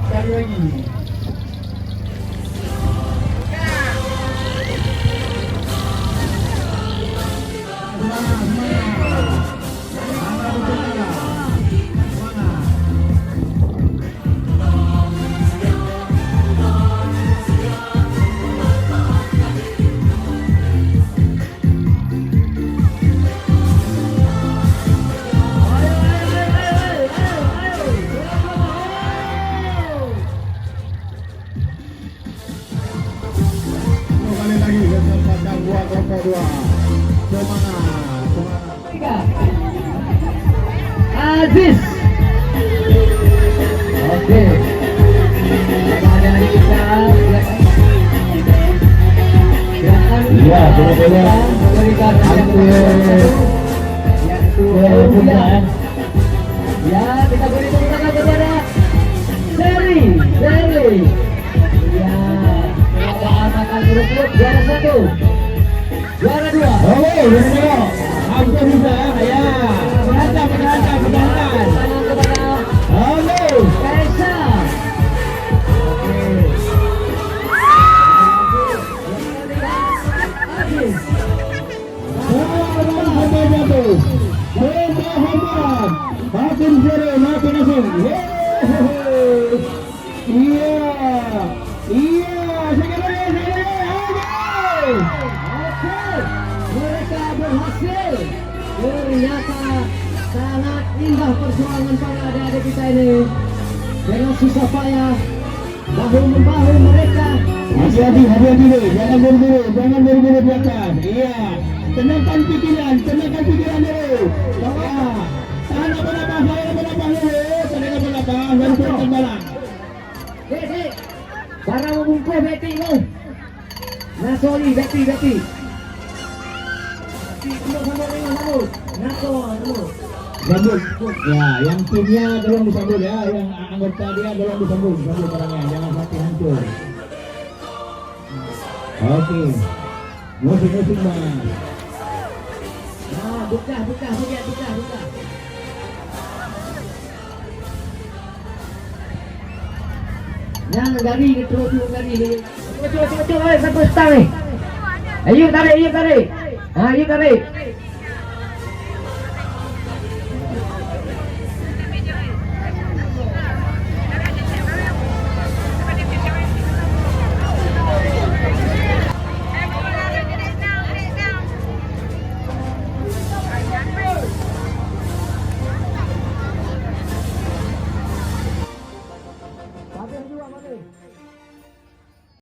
sekali lagi. Aziz. Oke. Ada lagi kita. Iya, benar-benar. Memberikan ya, kita beri tepuk tangan kepada Seri. Ya, akan berebut juara 1, juara 2. Oke, benar. Hampir bisa ya. Penantang. Halo, Kaisa. makin seru, makin asing. Iya, sekali. Oke, mereka berhasil. Ternyata sangat indah perjuangan para adik-adik kita ini. Dengan susah payah, bahu membahu mereka. Hati-hati dulu, jangan buru-buru di atas. Iya, tenangkan pikiran dulu. Ya, tahan apa-apa dulu, baru turun balang. Dek, barang membungkuk Betty lo. Nah, sorry Betty. Sambut. Ya, yang timnya belum disambut ya, yang anggota dia belum disambut orangnya, jangan sampai hancur. Oke. Musik Mas. Nah, buka. Yang dari terus dari ini. Coba sampai start nih. Ayo tarik. Ayo tarik.